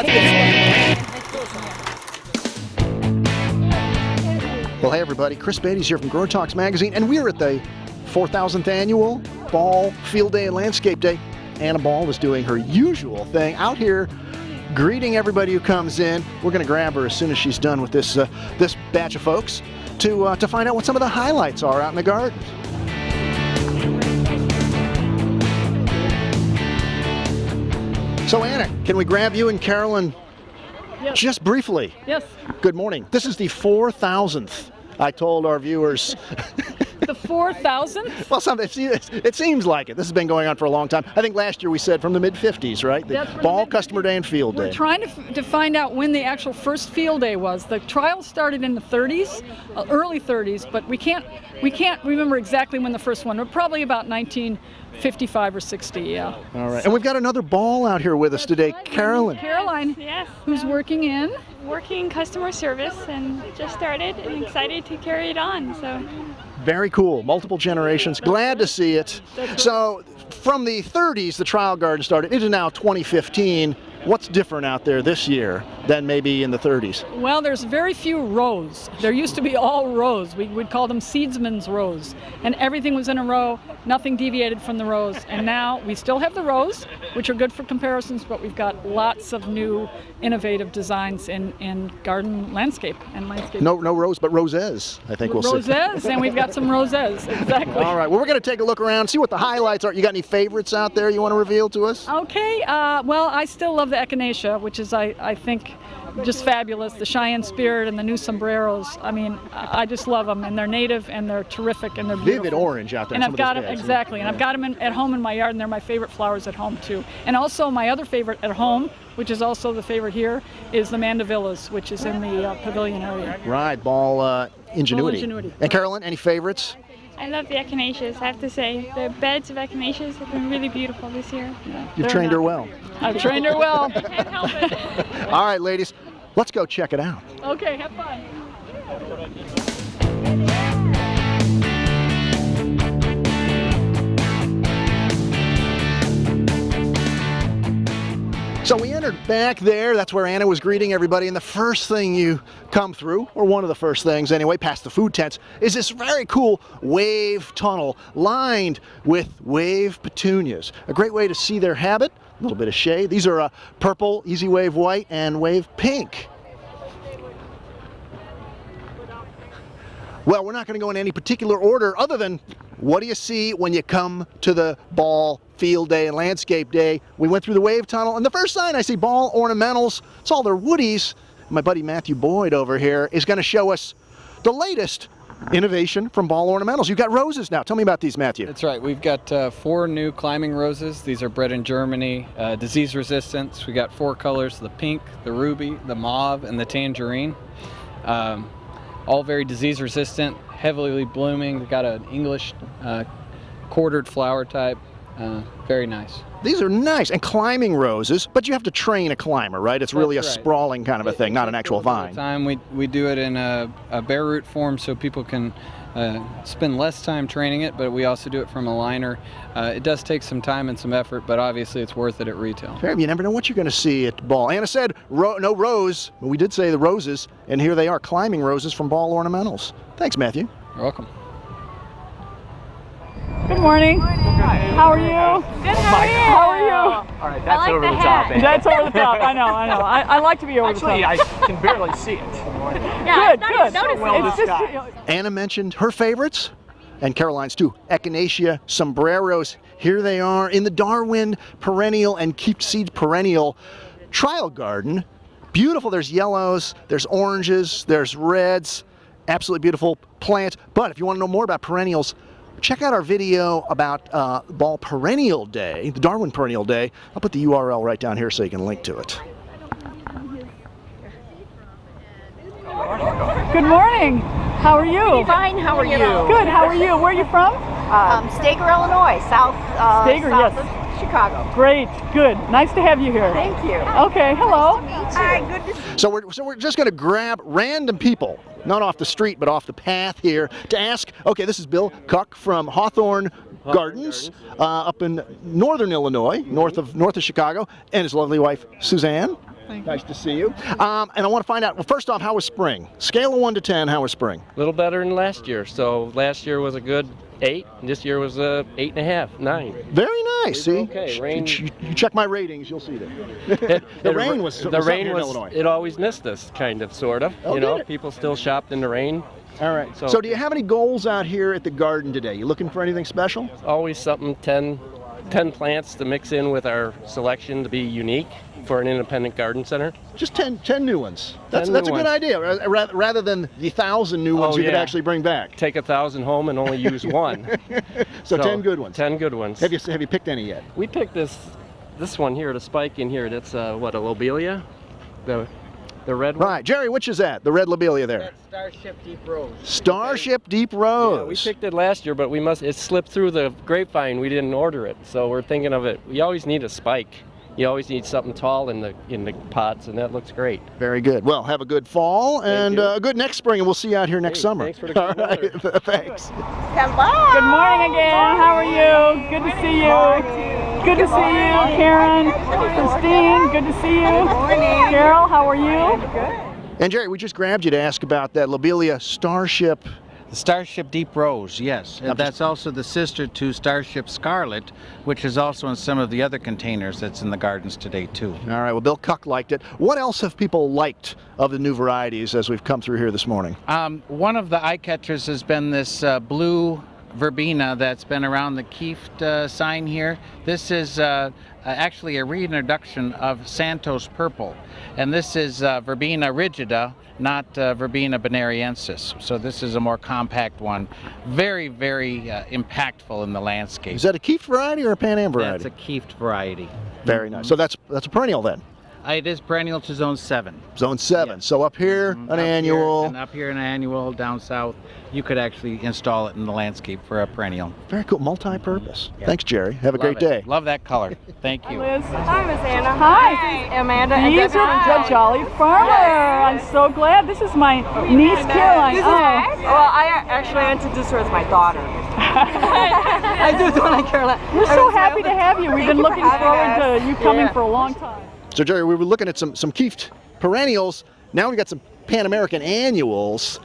let's get started. Well, hey everybody, Chris Beytes here from GrowerTalks magazine, and we're at the 4,000th annual Ball Field Day and Landscape Day. Anna Ball is doing her usual thing out here, greeting everybody who comes in. We're going to grab her as soon as she's done with this this batch of folks to find out what some of the highlights are out in the garden. So Anna, can we grab you and Carolyn? Yes. Just briefly. Yes. Good morning. This is the 4,000th. I told our viewers. The 4,000th? Well, it seems like it. This has been going on for a long time. I think last year we said from the mid-50s, right? The Ball, Customer Day, and Field Day. We're trying to find out when the actual first field day was. The trial started in the 30s, early 30s, but we can't remember exactly when the first one. We're probably about 1955 or 60, yeah. All right. And we've got another Ball out here with us today, Carolyn. Caroline, Yes. who's working in? Working customer service and just started and excited to carry it on. So Very cool. Multiple generations. Glad to see it. So from the 30s, the trial garden started. It is now 2015. What's different out there this year than maybe in the 30s? Well, there's very few rows. There used to be all rows. We would call them seedsman's rows. And everything was in a row, nothing deviated from the rows. And now we still have the rows, which are good for comparisons, but we've got lots of new innovative designs in garden landscape and landscape. No rows, but roses, I think we'll see. Roses, and we've got some roses, exactly. All right, well, we're going to take a look around, see what the highlights are. You got any favorites out there you want to reveal to us? Okay, well, I still love the echinacea, which is, I think, just fabulous. The Cheyenne Spirit and the new sombreros. I mean, I just love them, and they're native, and they're terrific, and they're beautiful. Vivid orange out there. And I've got them, exactly, and I've got them at home in my yard, and they're my favorite flowers at home, too. And also, my other favorite at home, which is also the favorite here, is the mandavillas, which is in the pavilion area. Right, Ball Ingenuity. Ball Ingenuity. And Carolyn, any favorites? I love the echinaceas, I have to say. The beds of echinaceas have been really beautiful this year. You've trained her well. I've trained her well. Can't help it. All right, ladies, let's go check it out. Okay, have fun. So we entered back there. That's where Anna was greeting everybody. And the first thing you come through, or one of the first things anyway, past the food tents, is this very cool wave tunnel lined with wave petunias. A great way to see their habit, a little bit of shade. These are purple, easy wave white, and wave pink. Well, we're not going to go in any particular order other than what do you see when you come to the Ball Field Day and Landscape Day. We went through the wave tunnel, and the first sign I see, Ball Ornamentals. It's all their woodies. My buddy Matthew Boyd over here is going to show us the latest innovation from Ball Ornamentals. You've got roses now. Tell me about these, Matthew. That's right. We've got 4 new climbing roses. These are bred in Germany, disease resistance. We got 4 colors: the pink, the ruby, the mauve, and the tangerine. All very disease resistant, heavily blooming. We've got an English quartered flower type. Very nice. These are nice. And climbing roses, but you have to train a climber, right? It's really a sprawling kind of a thing, not an actual vine. We do it in a bare root form so people can spend less time training it, but we also do it from a liner. It does take some time and some effort, but obviously it's worth it at retail. Fair, you never know what you're going to see at Ball. Anna said no rose, but we did say the roses, and here they are, climbing roses from Ball Ornamentals. Thanks, Matthew. You're welcome. Good morning. How are you? Good, how are you? All right, that's over the top. That's over the top. I know. I like to be over the top. Actually, I can barely see it. Yeah, good. It's just, Anna mentioned her favorites, and Caroline's too. Echinacea sombreros. Here they are in the Darwin perennial and Keep Seed perennial trial garden. Beautiful. There's yellows, there's oranges, there's reds. Absolutely beautiful plant. But if you want to know more about perennials, check out our video about Ball Perennial Day, the Darwin Perennial Day. I'll put the URL right down here so you can link to it. Good morning. How are you? Fine, how are you? Good, how are you? Where are you from? Stager, Illinois, south yes. of Chicago. Great, good. Nice to have you here. Thank you. Okay, hello. Hi, good to see you. So we're just going to grab random people, not off the street, but off the path here, to ask, okay, this is Bill Cuck from Hawthorne Gardens, up in northern Illinois, north of Chicago, and his lovely wife, Suzanne. Nice to see you. And I want to find out, well, first off, how was spring? Scale of 1 to 10, how was spring? A little better than last year. So last year was a good 8, and this year was a 8.5, 9. Very nice. See, okay. Rain. You check my ratings, you'll see that. The rain was the rain here in was. Illinois. It always missed us, kind of, sort of. Oh, you know, did it? people still shopped in the rain. All right. So do you have any goals out here at the garden today? You looking for anything special? Always something 10 plants to mix in with our selection to be unique for an independent garden center. Just 10 new ones. That's 10 a new good ones. idea. Rather than the 1,000 new ones Oh, you could yeah. actually bring back. Take 1,000 home and only use one. So 10 good ones. 10 good ones. Have you picked any yet? We picked this one here, the spike in here. That's what, a lobelia, the red one. Right, Jerry, which is that? The red lobelia there. That's Starship Deep Rose. Starship Deep Rose. Yeah, we picked it last year, but it slipped through the grapevine. We didn't order it, so we're thinking of it. We always need a spike. You always need something tall in the pots, and that looks great. Very good. Well, have a good fall and you. a good next spring, and we'll see you out here next summer. Thanks for the All good weather. right, thanks. Hello. Good morning again. How are you? Good to see you. Good to see you, Karen. Christine, good to see you. Good morning. Carol, how are you? And Jerry, we just grabbed you to ask about that lobelia Starship. The Starship Deep Rose, yes. And that's also the sister to Starship Scarlet, which is also in some of the other containers that's in the gardens today, too. All right, well, Bill Cuck liked it. What else have people liked of the new varieties as we've come through here this morning? One of the eye catchers has been this blue verbena that's been around the Kieft sign here. This is actually a reintroduction of Santos Purple. And this is Verbena rigida, not Verbena bonariensis. So this is a more compact one. Very, very impactful in the landscape. Is that a Kieft variety or a Pan Am variety? That's a Kieft variety. Very nice. So that's a perennial then? It is perennial to zone 7. Zone 7. Yes. So up here, an annual. And up here an annual, down south, you could actually install it in the landscape for a perennial. Very cool. Multi-purpose. Yeah. Thanks, Jerry. Have a Love great day. Love that color. Thank you. Liz. Hi, Miss Anna. Hi. Amanda. These are the Jolly Farmer. I'm so glad. This is my niece Caroline. Well, I actually introduced her as my daughter. I do do like Caroline. We're so happy to have you. We've been looking forward to you coming Yeah. for a long time. So Jerry, we were looking at some Kieft perennials. Now we've got some Pan American annuals.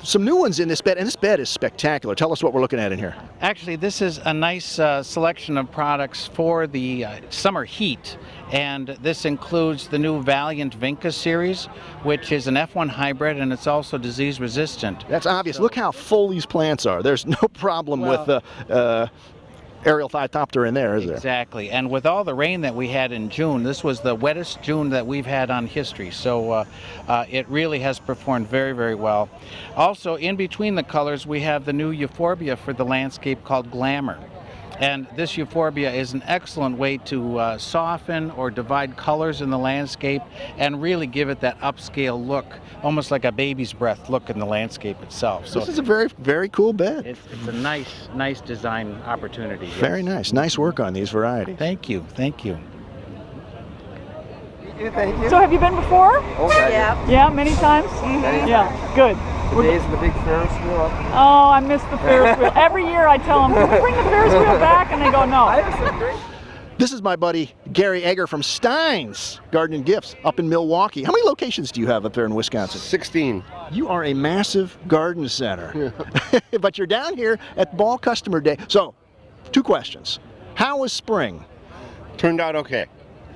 Some new ones in this bed, and this bed is spectacular. Tell us what we're looking at in here. Actually, this is a nice selection of products for the summer heat. And this includes the new Valiant Vinca series, which is an F1 hybrid, and it's also disease resistant. That's obvious. Look how full these plants are. There's no problem with the aerial Phytophthora in there, is there? Exactly. And with all the rain that we had in June, this was the wettest June that we've had on history. So it really has performed very, very well. Also, in between the colors, we have the new euphorbia for the landscape called Glamour. And this euphorbia is an excellent way to soften or divide colors in the landscape and really give it that upscale look, almost like a baby's breath look in the landscape itself. So This is a very, very cool bed. it's a nice design opportunity. Yes. Very nice. Nice work on these varieties. Thank you. Thank you. So have you been before? Yeah. Yeah, many times? Yeah, good. The days of the big Ferris wheel. Oh, I miss the Ferris wheel. Every year I tell them, can we bring the Ferris wheel back? And they go, no. This is my buddy Gary Egger from Stein's Garden and Gifts up in Milwaukee. How many locations do you have up there in Wisconsin? 16. You are a massive garden center. But you're down here at Ball Customer Day. So, 2 questions. How was spring? Turned out okay.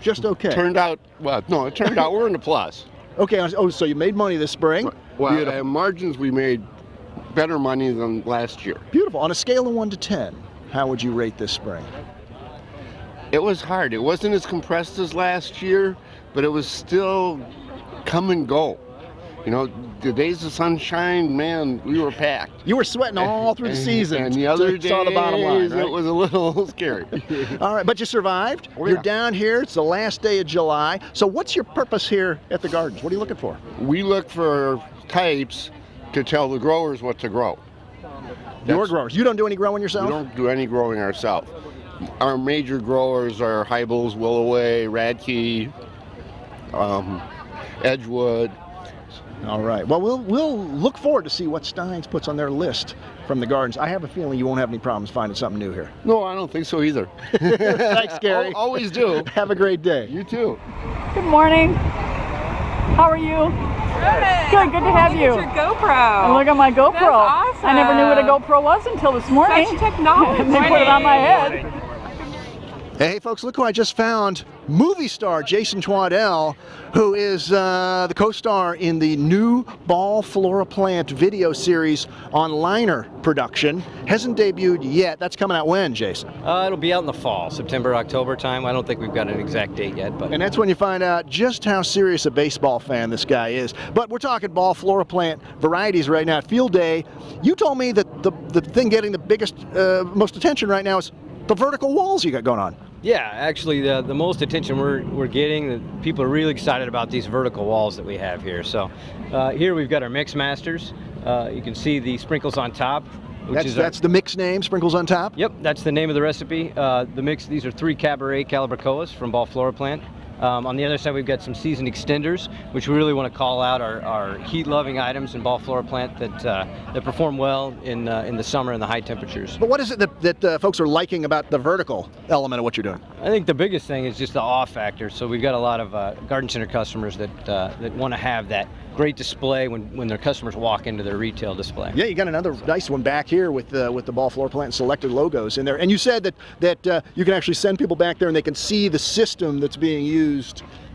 Just okay. It turned out we're in the plus. Okay, oh, so you made money this spring. Well, Beautiful. at margins we made better money than last year. Beautiful. On a scale of 1 to 10, how would you rate this spring? It was hard. It wasn't as compressed as last year, but it was still come and go. You know, the days of sunshine, man, we were packed. You were sweating all through the season. And the other till you saw the bottom line, days, right? it was a little scary. All right, but you survived. Oh, You're yeah. down here. It's the last day of July. So what's your purpose here at the gardens? What are you looking for? We look for types to tell the growers what to grow. Your growers. You don't do any growing yourself? We don't do any growing ourselves. Our major growers are Hybels, Willoway, Radke, Edgewood. All right. Well, we'll look forward to see what Stein's puts on their list from the gardens. I have a feeling you won't have any problems finding something new here. No, I don't think so either. Thanks, Gary. Always do. Have a great day. You too. Good morning. How are you? Good to have you. Look at your GoPro. And look at my GoPro. That's awesome. I never knew what a GoPro was until this morning. Such technology. And they put it on my head. Hey folks, look who I just found. Movie star Jason Twaddell, who is the co-star in the new Ball Flora Plant video series on Liner production. Hasn't debuted yet. That's coming out when, Jason? It'll be out in the fall, September, October time. I don't think we've got an exact date yet, but. And that's when you find out just how serious a baseball fan this guy is. But we're talking Ball Flora Plant varieties right now at Field Day. You told me that the thing getting the biggest, most attention right now is the vertical walls you got going on. Yeah, actually, the most attention we're getting, people are really excited about these vertical walls that we have here. So here we've got our Mix Masters. You can see the sprinkles on top. That's the mix name, sprinkles on top? Yep, that's the name of the recipe. These are 3 Cabaret Calibrachoas from Ball Flora Plant. On the other side, we've got some seasoned extenders, which we really want to call out our heat-loving items in Ball Flora Plant that perform well in the summer and the high temperatures. But what is it that folks are liking about the vertical element of what you're doing? I think the biggest thing is just the awe factor. So we've got a lot of garden center customers that want to have that great display when their customers walk into their retail display. Yeah, you got another nice one back here with the Ball Flora Plant selected logos in there. And you said that you can actually send people back there and they can see the system that's being used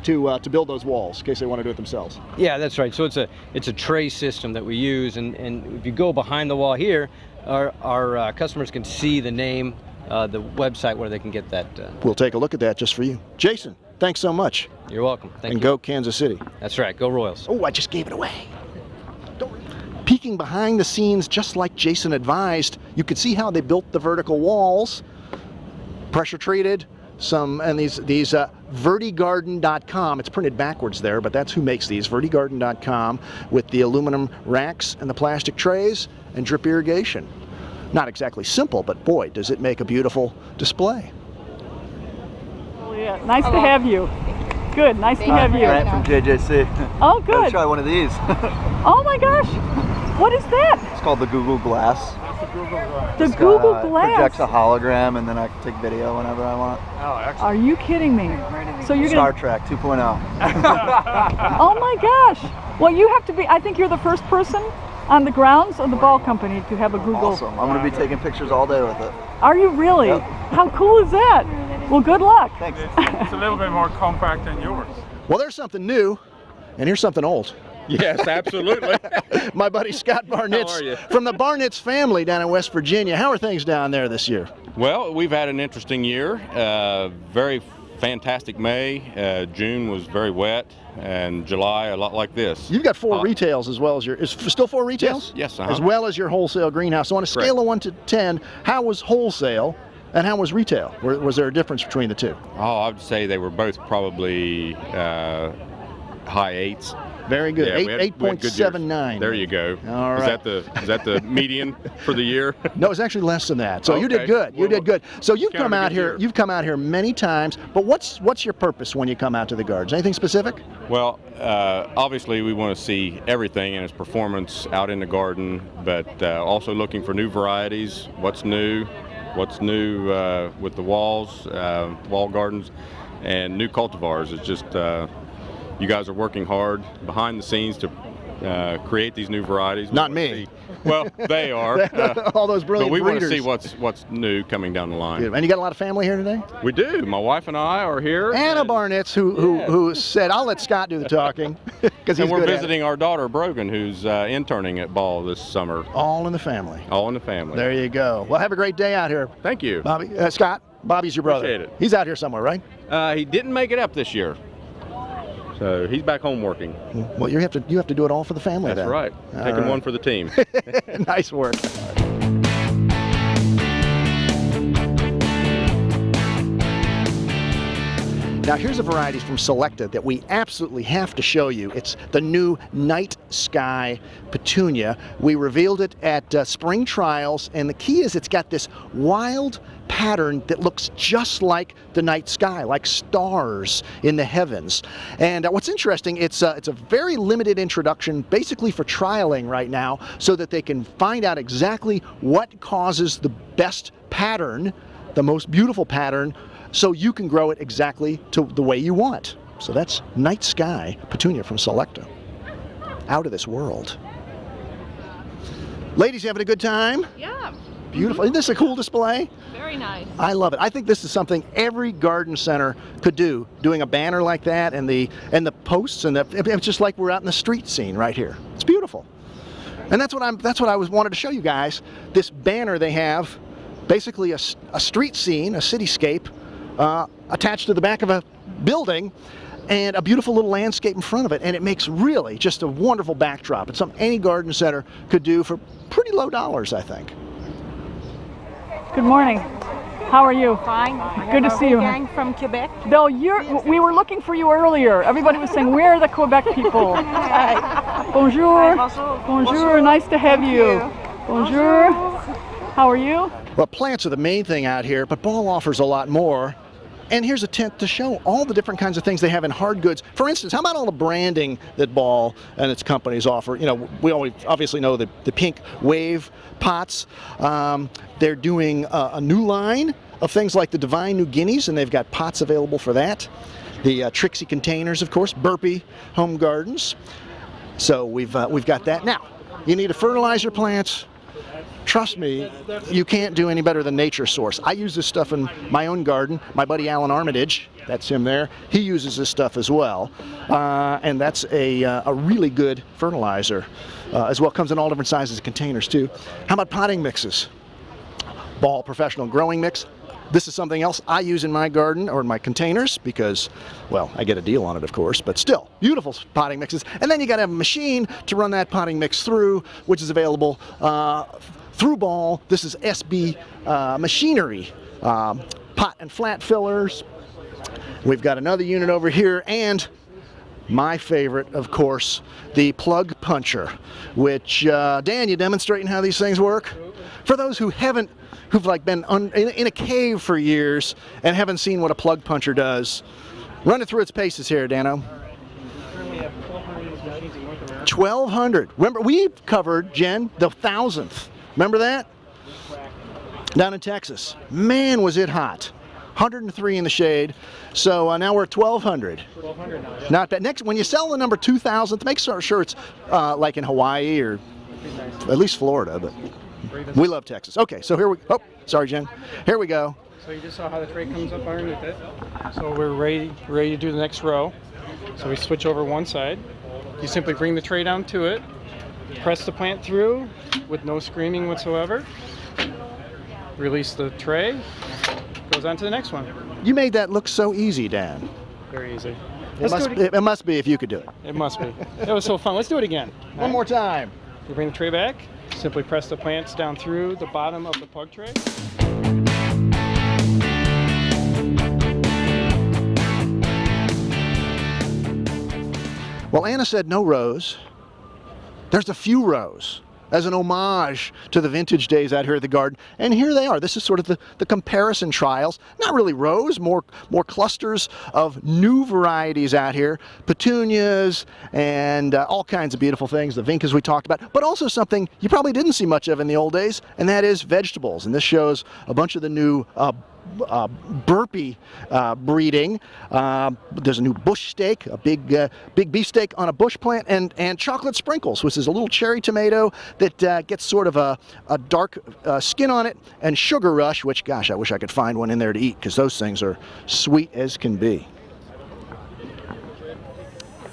to build those walls in case they want to do it themselves. Yeah, that's right. So it's a tray system that we use, and if you go behind the wall here, our customers can see the name, the website where they can get that. We'll take a look at that just for you. Jason, thanks so much. You're welcome. Thank you. And go Kansas City. That's right. Go Royals. Oh, I just gave it away. Peeking behind the scenes, just like Jason advised, you could see how they built the vertical walls, pressure treated. And these vertigarden.com, it's printed backwards there, but that's who makes these, vertigarden.com, with the aluminum racks and the plastic trays and drip irrigation. Not exactly simple, but boy, does it make a beautiful display. Oh, yeah. Nice to have you. Good, nice to have you. Grant from JJC. Oh, good. Let's try one of these. Oh my gosh, what is that? It's called the Google Glass. The Google Glass. Projects a hologram, and then I can take video whenever I want. Oh, excellent. Are you kidding me? So you're Star gonna... Trek 2.0. Oh my gosh. Well, you have to be, I think you're the first person on the grounds of the Ball Company to have a Google. Awesome. I'm going to be taking pictures all day with it. Are you really? Yep. How cool is that? Well, good luck. Thanks. It's a little bit more compact than yours. Well, there's something new, and here's something old. Yes, absolutely. My buddy Scott Barnett's How are you? from the Barnett's family down in West Virginia. How are things down there this year? Well, we've had an interesting year. Very fantastic May. June was very wet, and July a lot like this. You've got 4 retails as well as your, is still 4 retails? Yes. As well as your wholesale greenhouse. So on a scale of 1 to 10, how was wholesale and how was retail? Was there a difference between the two? Oh, I would say they were both probably high 8s. Very good. Yeah, 8.79. There you go. All right. Is that the median for the year? No, it's actually less than that. So you did Okay. good. You did good. So you've Kind come of a out good here. year. You've come out here many times. But what's your purpose when you come out to the gardens? Anything specific? Well, obviously we want to see everything in its performance out in the garden, but also looking for new varieties. What's new with the walls, wall gardens, and new cultivars. It's just you guys are working hard behind the scenes to create these new varieties. Not me. Well, they are. All those brilliant But we want to breeders. see what's new coming down the line. Good. And you got a lot of family here today? We do. My wife and I are here. Anna Barnett's, who said, "I'll let Scott do the talking," because he's and we're good at visiting our daughter Brogan, who's interning at Ball this summer. All in the family. All in the family. There you go. Well, have a great day out here. Thank you, Bobby. Scott. Bobby's your brother. Appreciate it. He's out here somewhere, right? He didn't make it up this year, so he's back home working. Well, you have to do it all for the family. That's then. right. All Taking right. one for the team. Nice work. Now here's a variety from Selecta that we absolutely have to show you. It's the new Night Sky Petunia. We revealed it at spring trials, and the key is it's got this wild pattern that looks just like the night sky, like stars in the heavens. And what's interesting, it's a very limited introduction, basically for trialing right now, so that they can find out exactly what causes the best pattern, the most beautiful pattern, so you can grow it exactly to the way you want. So that's Night Sky Petunia from Selecta. Out of this world. Ladies, you having a good time? Yeah. Beautiful. Isn't this a cool display? Very nice. I love it. I think this is something every garden center could do, doing a banner like that and the posts, and it's just like we're out in the street scene right here. It's beautiful. And that's what I wanted to show you guys. This banner they have, basically a street scene, a cityscape, attached to the back of a building, and a beautiful little landscape in front of it, and it makes really just a wonderful backdrop. It's something any garden center could do for pretty low dollars, I think. Good morning. How are you? Fine. Good to see you. Gang from Quebec. No, we were looking for you earlier. Everybody was saying, where are the Quebec people? Bonjour. Bonjour. Nice to have you. Bonjour. How are you? Well, plants are the main thing out here, but Ball offers a lot more. And here's a tent to show all the different kinds of things they have in hard goods. For instance, how about all the branding that Ball and its companies offer? You know, we obviously know the pink wave pots. They're doing a new line of things like the Divine New Guineas, and they've got pots available for that. The Trixie containers, of course, Burpee Home Gardens. So we've got that. Now, you need to fertilize your plants. Trust me, you can't do any better than Nature Source. I use this stuff in my own garden. My buddy Alan Armitage, that's him there, he uses this stuff as well. And that's a really good fertilizer as well. Comes in all different sizes of containers too. How about potting mixes? Ball Professional Growing Mix. This is something else I use in my garden or in my containers because, well, I get a deal on it, of course, but still, beautiful potting mixes. And then you got to have a machine to run that potting mix through, which is available through Ball. This is SB machinery, pot and flat fillers. We've got another unit over here, and my favorite, of course, the plug puncher, which, Dan, you demonstrating how these things work? For those who've like been in a cave for years and haven't seen what a plug puncher does, run it through its paces here, Dano. 1,200. Remember, we covered, Jen, the 1,000th. Remember that? Down in Texas. Man, was it hot. 103 in the shade. So now we're at 1,200. 1,200 now. Yeah. Not bad. Next, when you sell the number 2,000th, make sure it's like in Hawaii or at least Florida. But we love Texas. Okay, so here we. Oh, sorry, Jen. Here we go. So you just saw how the tray comes up underneath it. So we're ready to do the next row. So we switch over one side. You simply bring the tray down to it. Press the plant through with no screaming whatsoever. Release the tray. Goes on to the next one. You made that look so easy, Dan. Very easy. It must be if you could do it. It must be. That was so fun. Let's do it again. One more time. You bring the tray back. Simply press the plants down through the bottom of the plug tray. Well, Anna said no rows. There's a few rows as an homage to the vintage days out here at the garden. And here they are. This is sort of the comparison trials. Not really rows, more clusters of new varieties out here. Petunias and all kinds of beautiful things. The vincas we talked about. But also something you probably didn't see much of in the old days, and that is vegetables. And this shows a bunch of the new Burpee breeding. There's a new bush steak, a big beefsteak on a bush plant, and chocolate sprinkles, which is a little cherry tomato that gets sort of a dark skin on it, and sugar rush, which, gosh, I wish I could find one in there to eat because those things are sweet as can be.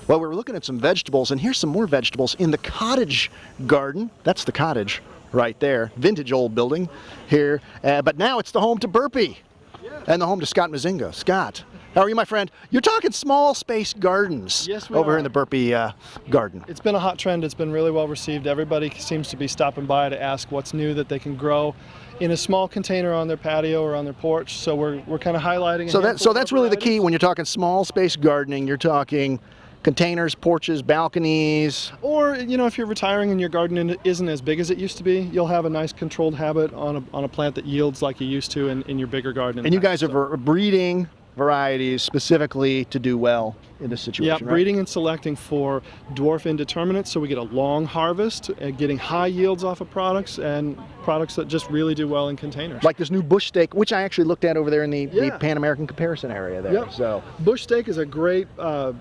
Well, we were looking at some vegetables, and here's some more vegetables in the cottage garden. That's the cottage right there. Vintage old building here. But now it's the home to Burpee and the home to Scott Mazinga. Scott, How are you, my friend? You're talking small space gardens over here in the Burpee garden. It's been a hot trend. It's been really well received. Everybody seems to be stopping by to ask what's new that they can grow in a small container on their patio or on their porch. So we're kind of highlighting. So that's really the key when you're talking small space gardening. You're talking containers, porches, balconies. Or, you know, if you're retiring and your garden isn't as big as it used to be, you'll have a nice controlled habit on a plant that yields like you used to in your bigger garden. And you guys are breeding varieties specifically to do well in this situation, Yeah, right? breeding and selecting for dwarf indeterminates, so we get a long harvest, getting high yields off of products, and products that just really do well in containers. Like this new bush steak, which I actually looked at over there in the Pan American comparison area there. Yep. So bush steak is a great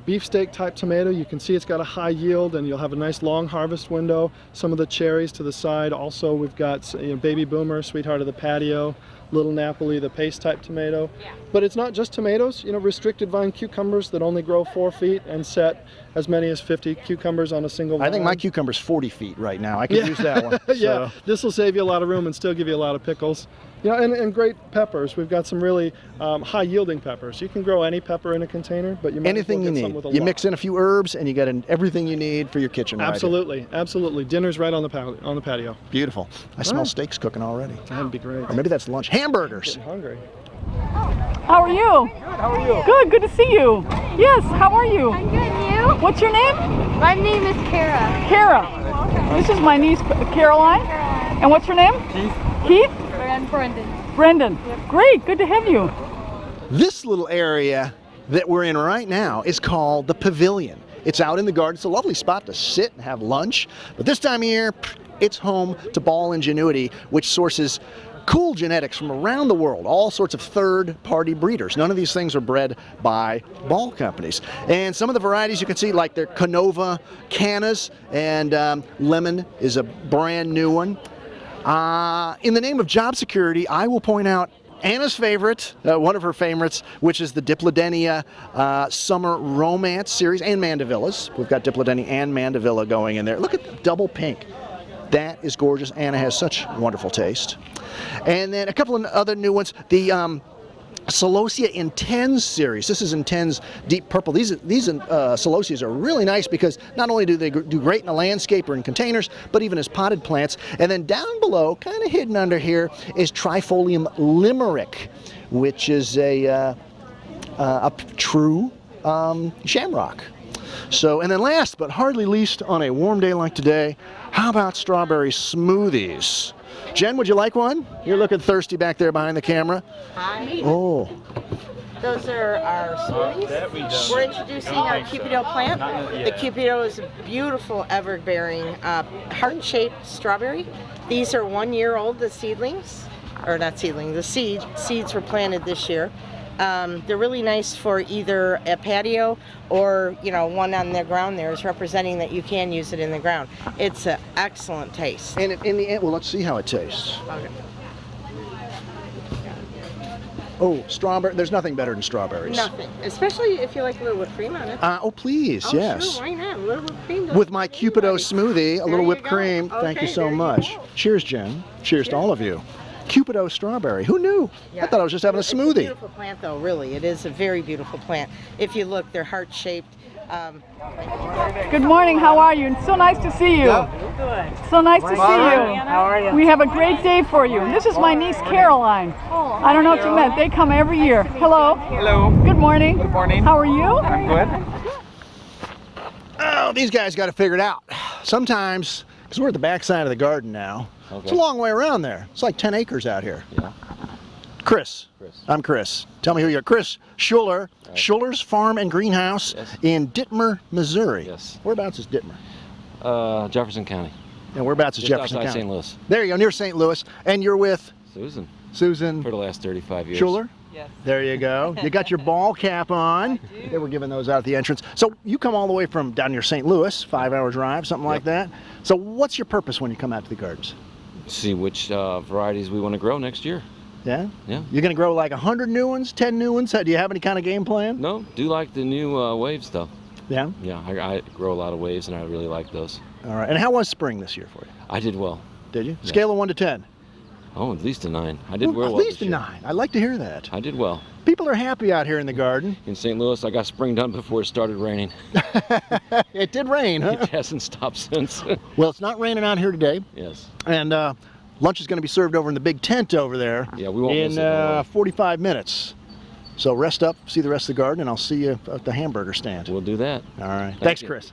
beefsteak type tomato. You can see it's got a high yield, and you'll have a nice long harvest window. Some of the cherries to the side. Also, we've got baby boomer, sweetheart of the patio, little Napoli, the paste type tomato. But it's not just tomatoes. Restricted vine cucumbers that only grow 4 feet and set as many as 50 cucumbers on a single vine. I think my cucumber's 40 feet right now. I could use that one. Yeah, this will save you a lot of room and still give you a lot of pickles. And great peppers. We've got some really high yielding peppers. You can grow any pepper in a container, but you might anything as well you get some need. with a You lot. mix in a few herbs and you get everything you need for your kitchen. Absolutely, absolutely. Dinner's right on the patio. Beautiful. I smell steaks cooking already. That'd be great. Or maybe that's lunch. Hamburgers. Getting hungry. How are you? Good, how are you? Good, good to see you. Yes, how are you? I'm good, and you? What's your name? My name is Kara. Kara. This is my niece, Caroline. And what's your name? Keith. Keith? And Brendan. Brendan. Great, good to have you. This little area that we're in right now is called the Pavilion. It's out in the garden. It's a lovely spot to sit and have lunch. But this time of year, it's home to Ball Ingenuity, which sources cool genetics from around the world, all sorts of third-party breeders. None of these things are bred by Ball companies. And some of the varieties you can see, like their Canova Canas, and Lemon is a brand new one. In the name of job security, I will point out Anna's favorite, one of her favorites, which is the Diplodenia Summer Romance series, and Mandevillas. We've got Diplodenia and Mandevilla going in there. Look at the double pink. That is gorgeous. Anna has such wonderful taste. And then a couple of other new ones. The Celosia Intense series. This is Intense Deep Purple. These Celosias are really nice because not only do they do great in a landscape or in containers, but even as potted plants. And then down below, kind of hidden under here, is Trifolium Limerick, which is a true shamrock. So, and then last but hardly least, on a warm day like today, how about strawberry smoothies? Jen, would you like one? You're looking thirsty back there behind the camera. Hi. Oh. Those are our smoothies. We're introducing our Cupido plant. The Cupido is a beautiful ever-bearing heart-shaped strawberry. These are 1 year old, the seedlings. Or not seedlings, the seeds were planted this year. They're really nice for either a patio or, one on the ground there is representing that you can use it in the ground. It's an excellent taste. And in the end, well, let's see how it tastes. Okay. Oh, strawberry. There's nothing better than strawberries. Nothing, especially if you like a little whipped cream on it. Oh, please, Oh, yes. Sure, why not? A little whipped cream. With my Cupido smoothie, a little whipped go. cream. Thank you Okay, so there you much. Cheers, Jen. Cheers to all of you. Cupido strawberry. Who knew? I thought I was just having a It's a smoothie. beautiful plant, though, really. It is a very beautiful plant. If you look, they're heart-shaped. Good morning, how are you? It's so nice to see you. Good. So nice to see you. How are you? We have a great day for you. This is my niece Caroline. I don't know if you met. They come every year. Hello. Hello. Good morning. Good morning. How are you? I'm good. Oh, these guys got to figure it out. Sometimes, because we're at the back side of the garden now, it's a long way around there. It's like 10 acres out here. Yeah. Chris. I'm Chris. Tell me who you are. Chris Schuller, Schuller's Farm and Greenhouse in Dittmer, Missouri. Yes. Whereabouts is Dittmer? Jefferson County. And whereabouts is Just Jefferson outside County? St. Louis. There you go, near St. Louis. And you're with? Susan. Susan. For the last 35 years. Schuller? Yes. There you go. You got your ball cap on. They were giving those out at the entrance. So you come all the way from down near St. Louis, 5-hour drive, something like that. So what's your purpose when you come out to the gardens? See which varieties we want to grow next year. Yeah? Yeah. You're going to grow like 100 new ones, 10 new ones? Do you have any kind of game plan? No, do like the new waves though. Yeah? Yeah, I grow a lot of waves and I really like those. All right. And how was spring this year for you? I did well. Did you? Yeah. Scale of 1 to 10. Oh, at least a 9. I did well. At least a 9. I like to hear that. I did well. People are happy out here in the garden. In St. Louis, I got spring done before it started raining. It did rain, huh? It hasn't stopped since. Well, it's not raining out here today. Yes. And lunch is going to be served over in the big tent over there. Yeah, we won't miss it. In 45 minutes. So rest up, see the rest of the garden, and I'll see you at the hamburger stand. We'll do that. All right. Thank Thanks, you. Chris.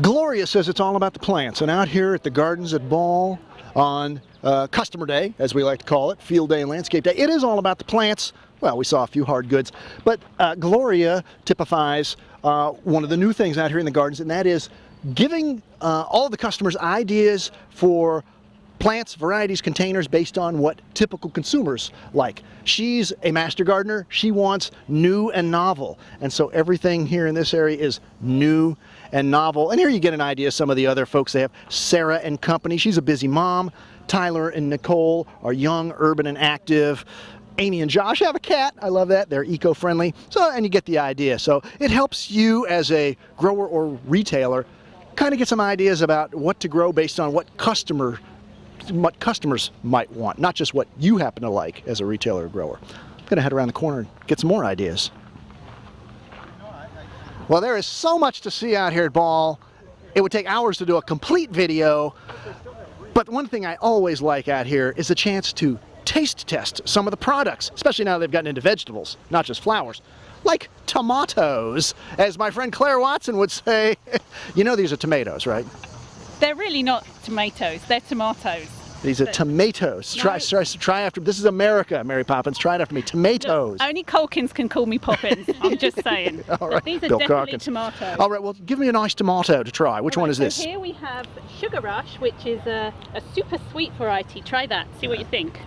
Gloria says it's all about the plants. And out here at the Gardens at Ball on Customer Day, as we like to call it, Field Day and Landscape Day, it is all about the plants. Well, we saw a few hard goods. But Gloria typifies one of the new things out here in the gardens, and that is giving all of the customers ideas for plants, varieties, containers based on what typical consumers like. She's a master gardener. She wants new and novel. And so everything here in this area is new and novel. And here you get an idea of some of the other folks they have. Sarah and company. She's a busy mom. Tyler and Nicole are young, urban, and active. Amy and Josh have a cat. I love that. They're eco-friendly. So, and you get the idea. So it helps you as a grower or retailer kind of get some ideas about what to grow based on what customers might want, not just what you happen to like as a retailer or grower. I'm going to head around the corner and get some more ideas. Well, there is so much to see out here at Ball. It would take hours to do a complete video, but one thing I always like out here is the chance to taste test some of the products, especially now they've gotten into vegetables, not just flowers, like tomatoes, as my friend Claire Watson would say. You know these are tomatoes, right? They're really not tomatoes, they're tomatoes. These are tomatoes. No. Try after. This is America, Mary Poppins. Try it after me. Tomatoes. Look, only Calkins can call me Poppins. I'm just saying. All right, These are Bill definitely Calkins. tomatoes. All right, well, give me a nice tomato to try. Which one is So this? here we have Sugar Rush, which is a super sweet variety. Try that, see what you think.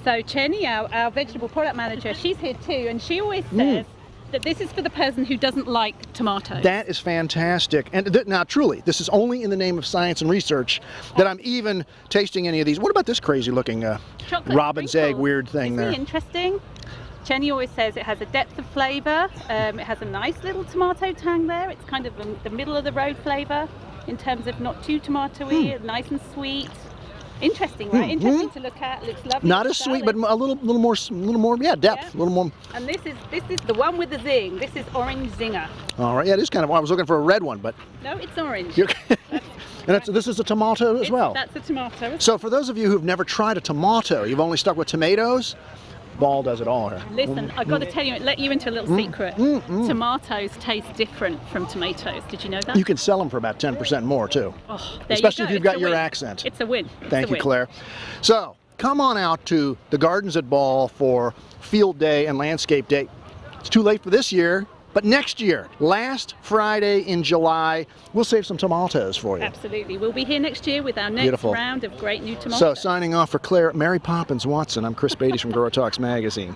So Chenny, our vegetable product manager, she's here too, and she always says that this is for the person who doesn't like tomatoes. That is fantastic. And now, truly, this is only in the name of science and research that I'm even tasting any of these. What about this crazy-looking robin's egg weird thing Isn't there? it interesting? Jenny always says it has a depth of flavour. It has a nice little tomato tang there. It's kind of the middle of the road flavour in terms of not too tomatoey, nice and sweet. Interesting, right? Interesting to look at. Looks lovely. Not as sweet, but a little more, yeah, depth, a little more. And this is the one with the zing. This is orange zinger. All right, yeah, it is kind of. I was looking for a red one, but. No, it's orange. And this is a tomato as well. That's a tomato. So for those of you who've never tried a tomato, you've only stuck with tomatoes. Ball does it all here. Listen, I've got to tell you, let you into a little secret. Tomatoes taste different from tomatoes. Did you know that? You can sell them for about 10% more too. Oh, especially if you've got your win. accent. It's a win. Thank you, Claire. So come on out to the Gardens at Ball for Field Day and Landscape Day. It's too late for this year, but next year, last Friday in July, we'll save some tomatoes for you. Absolutely. We'll be here next year with our next Beautiful. round of great new tomatoes. So signing off for Claire, Mary Poppins Watson, I'm Chris Beytes from GrowerTalks Magazine.